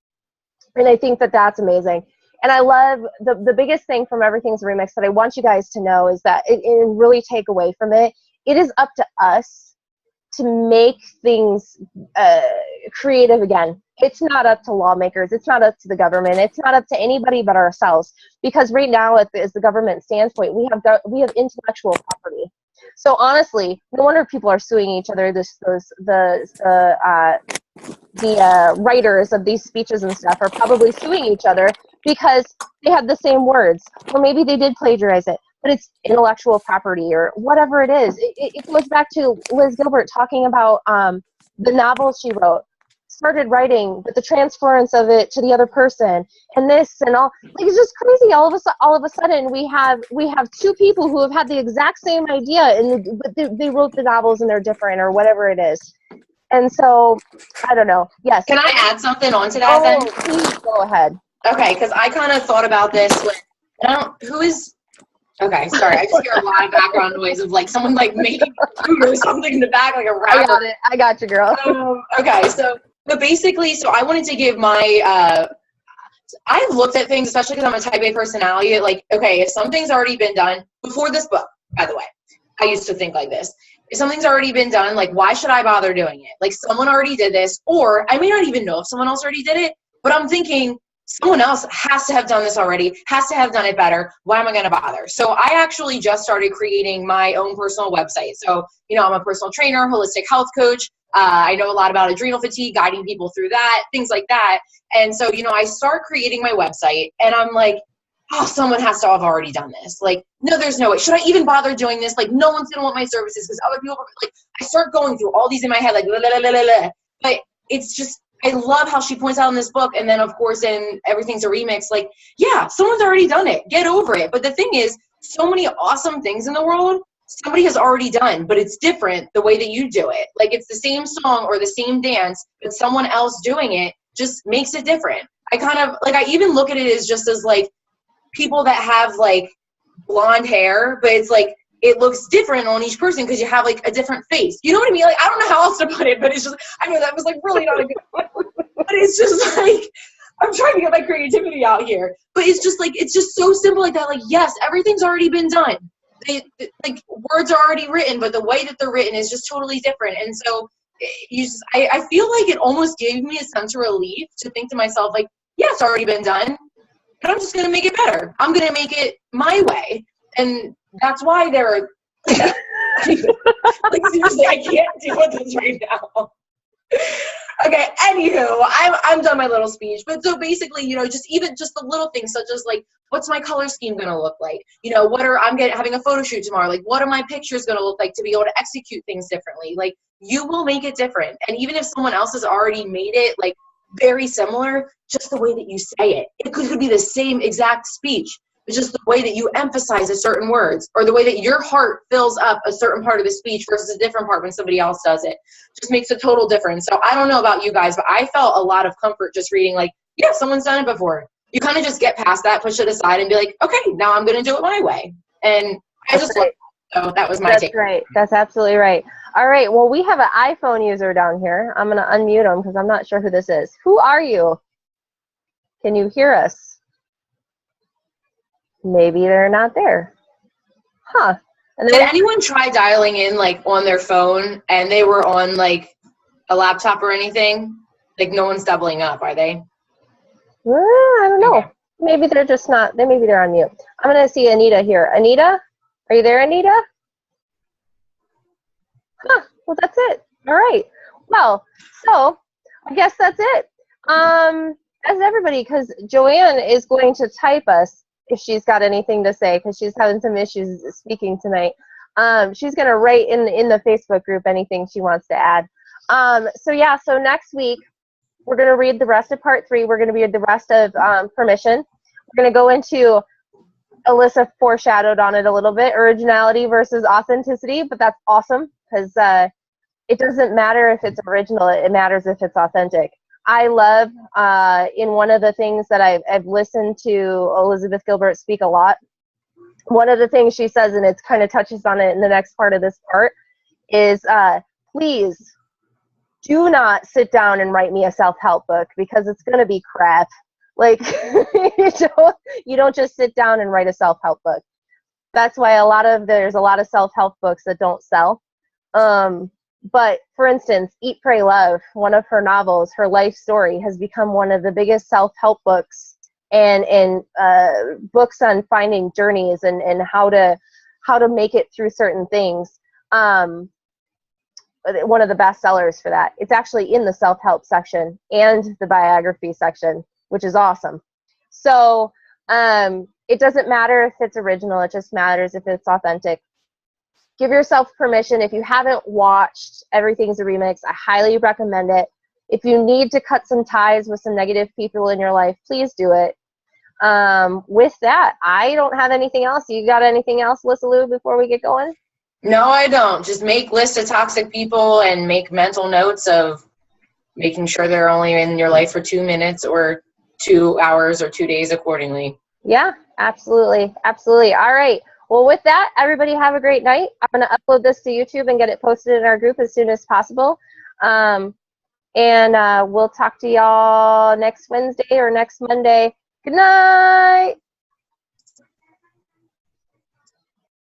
And I think that that's amazing. And I love the biggest thing from Everything's a Remix that I want you guys to know is that it really take away from it. It is up to us to make things creative again. It's not up to lawmakers. It's not up to the government. It's not up to anybody but ourselves. Because right now, as the government standpoint, we have intellectual property. So honestly, no wonder people are suing each other. The writers of these speeches and stuff are probably suing each other because they have the same words, or maybe they did plagiarize it, but it's intellectual property or whatever it is. It goes back to Liz Gilbert talking about the novel she wrote. Started writing, but the transference of it to the other person, and this and all, like, it's just crazy. All of a sudden, we have 2 people who have had the exact same idea, but they wrote the novels and they're different, or whatever it is. And so, I don't know. Yes. Can I add something onto that then? Please go ahead. Okay, because I kind of thought about this okay, sorry, I just hear a lot of background noise of like someone like making food or something in the back, like a rapper. I got it. I got you, girl. Okay, but basically, so I wanted to give my I've looked at things, especially because I'm a type A personality, like, okay, if something's already been done before this book, by the way, I used to think like this. If something's already been done, like, why should I bother doing it? Like, someone already did this, or I may not even know if someone else already did it, but I'm thinking someone else has to have done this already, has to have done it better. Why am I going to bother? So I actually just started creating my own personal website. So, you know, I'm a personal trainer, holistic health coach. I know a lot about adrenal fatigue, guiding people through that, things like that. And so, you know, I start creating my website and I'm like, oh, someone has to have already done this. Like, no, there's no way. Should I even bother doing this? Like, no one's going to want my services because other people, like, I start going through all these in my head, like, la, la, la, la, la. But it's just, I love how she points out in this book. And then, of course, in Everything's a Remix, like, yeah, someone's already done it. Get over it. But the thing is, so many awesome things in the world, somebody has already done, but it's different the way that you do it. Like, it's the same song or the same dance, but someone else doing it just makes it different. I kind of, like, I even look at it as just as, like, people that have, like, blonde hair, but it's, like, it looks different on each person because you have, like, a different face. You know what I mean? Like, I don't know how else to put it, but it's just, I know that was, like, really not a good one. But it's just, like, I'm trying to get my creativity out here. But it's just, like, it's just so simple like that. Like, yes, everything's already been done. Like, words are already written, but the way that they're written is just totally different. And so I feel like it almost gave me a sense of relief to think to myself, like, yeah, it's already been done, but I'm just going to make it better. I'm going to make it my way. And that's why there are, like, seriously, I can't deal with this right now. Okay, anywho, I'm done my little speech. But so basically, you know, just even just the little things such as, like, what's my color scheme going to look like? You know, having a photo shoot tomorrow. Like, what are my pictures going to look like to be able to execute things differently? Like, you will make it different. And even if someone else has already made it, like, very similar, just the way that you say it. It could be the same exact speech. It's just the way that you emphasize a certain words or the way that your heart fills up a certain part of the speech versus a different part when somebody else does it. Just makes a total difference. So I don't know about you guys, but I felt a lot of comfort just reading, like, yeah, someone's done it before. You kind of just get past that, push it aside, and be like, okay, now I'm going to do it my way. And I just love it. So that was my take. That's right. That's absolutely right. All right. Well, we have an iPhone user down here. I'm going to unmute them because I'm not sure who this is. Who are you? Can you hear us? Maybe they're not there. Huh. And Did anyone try dialing in, like, on their phone and they were on, like, a laptop or anything? Like, no one's doubling up, are they? I don't know. Okay. Maybe they're just not. Maybe they're on mute. I'm going to see Anita here. Anita? Are you there, Anita? Huh. Well, that's it. All right. Well, so I guess that's it. As everybody, because Joanne is going to type us if she's got anything to say, because she's having some issues speaking tonight. She's going to write in the Facebook group anything she wants to add. So next week, we're going to read the rest of part 3. We're going to read the rest of Permission. We're going to go into, Alyssa foreshadowed on it a little bit, originality versus authenticity, but that's awesome because it doesn't matter if it's original, it matters if it's authentic. I love, in one of the things that I've listened to Elizabeth Gilbert speak a lot, one of the things she says, and it kind of touches on it in the next part of this part, is please do not sit down and write me a self-help book because it's going to be crap. Like, you don't just sit down and write a self-help book. That's why there's a lot of self-help books that don't sell. But for instance, Eat, Pray, Love, one of her novels, her life story has become one of the biggest self-help books and books on finding journeys and how to make it through certain things. One of the best sellers for that. It's actually in the self-help section and the biography section, which is awesome. So it doesn't matter if it's original, it just matters if it's authentic. Give yourself permission. If you haven't watched Everything's a Remix, I highly recommend it. If you need to cut some ties with some negative people in your life, please do it. With that, I don't have anything else. You got anything else, Lissa Lou, before we get going? No, I don't. Just make lists of toxic people and make mental notes of making sure they're only in your life for 2 minutes or 2 hours or 2 days accordingly. Yeah, absolutely. Absolutely. All right. Well, with that, everybody have a great night. I'm going to upload this to YouTube and get it posted in our group as soon as possible. And we'll talk to y'all next Wednesday or next Monday. Good night.